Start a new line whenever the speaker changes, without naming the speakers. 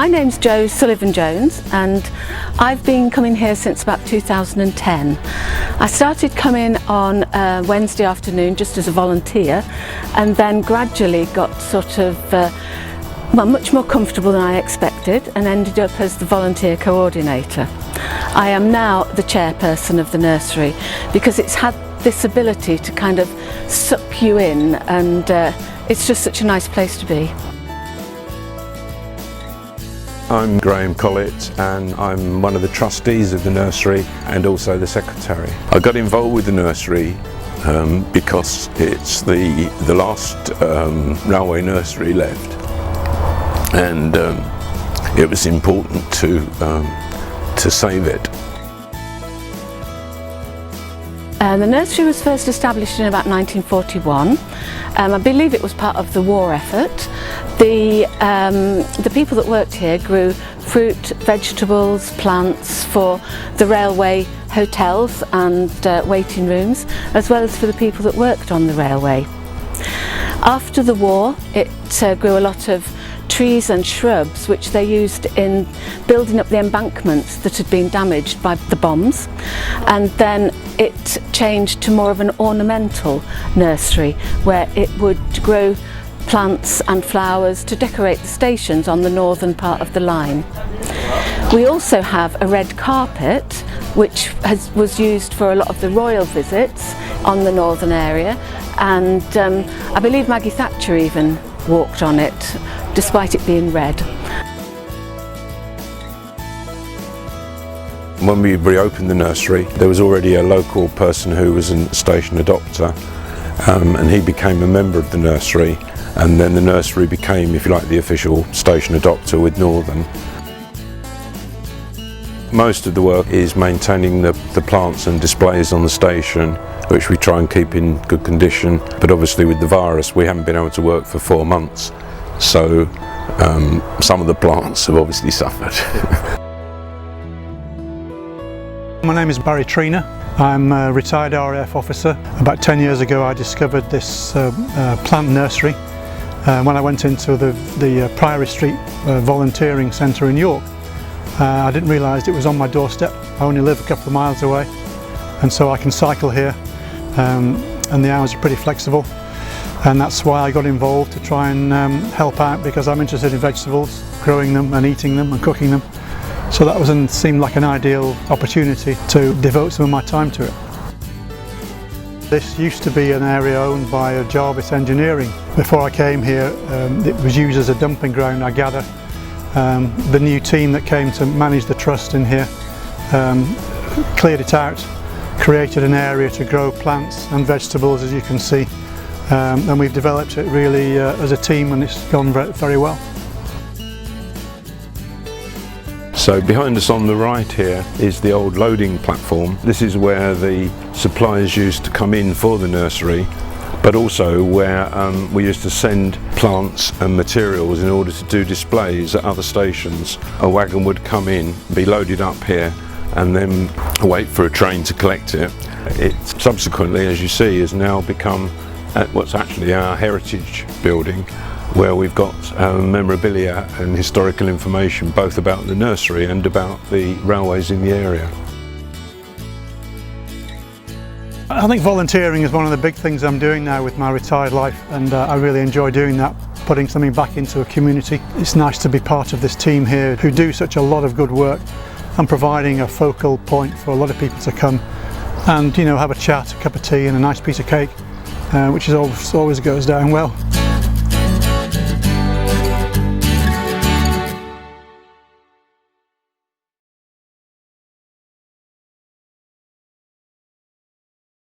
My name's Jo Sullivan-Jones and I've been coming here since about 2010. I started coming on Wednesday afternoon just as a volunteer and then gradually got sort of much more comfortable than I expected and ended up as the volunteer coordinator. I am now the chairperson of the nursery because it's had this ability to kind of suck you in, and it's just such a nice place to be.
I'm Graham Collett and I'm one of the trustees of the nursery and also the secretary. I got involved with the nursery because it's the last railway nursery left, and it was important to save it.
The nursery was first established in about 1941. I believe it was part of the war effort. The people that worked here grew fruit, vegetables, plants for the railway hotels and waiting rooms, as well as for the people that worked on the railway. After the war, it grew a lot of trees and shrubs which they used in building up the embankments that had been damaged by the bombs, and then it changed to more of an ornamental nursery where it would grow plants and flowers to decorate the stations on the northern part of the line. We also have a red carpet which was used for a lot of the royal visits on the northern area, and I believe Maggie Thatcher even walked on it despite it being red.
When we reopened the nursery, there was already a local person who was a station adopter, and he became a member of the nursery, and then the nursery became, if you like, the official station adopter with Northern. Most of the work is maintaining the plants and displays on the station, which we try and keep in good condition, but obviously with the virus we haven't been able to work for 4 months, so some of the plants have obviously suffered.
My name is Trina. I'm a retired RAF officer. About 10 years ago I discovered this plant nursery when I went into the Priory Street volunteering centre in York. I didn't realise it was on my doorstep. I only live a couple of miles away, and so I can cycle here, and the hours are pretty flexible, and that's why I got involved, to try and help out, because I'm interested in vegetables, growing them and eating them and cooking them. So that seemed like an ideal opportunity to devote some of my time to it. This used to be an area owned by Jarvis Engineering. Before I came here, it was used as a dumping ground, I gather. The new team that came to manage the trust in here cleared it out, created an area to grow plants and vegetables, as you can see, and we've developed it really as a team, and it's gone very well.
So behind us on the right here is the old loading platform. This is where the supplies used to come in for the nursery, but also where we used to send plants and materials in order to do displays at other stations. A wagon would come in, be loaded up here, and then wait for a train to collect it. It subsequently, as you see, has now become what's actually our heritage building, where we've got memorabilia and historical information both about the nursery and about the railways in the area.
I think volunteering is one of the big things I'm doing now with my retired life, and I really enjoy doing that, putting something back into a community. It's nice to be part of this team here who do such a lot of good work and providing a focal point for a lot of people to come and, you know, have a chat, a cup of tea and a nice piece of cake, which always goes down well.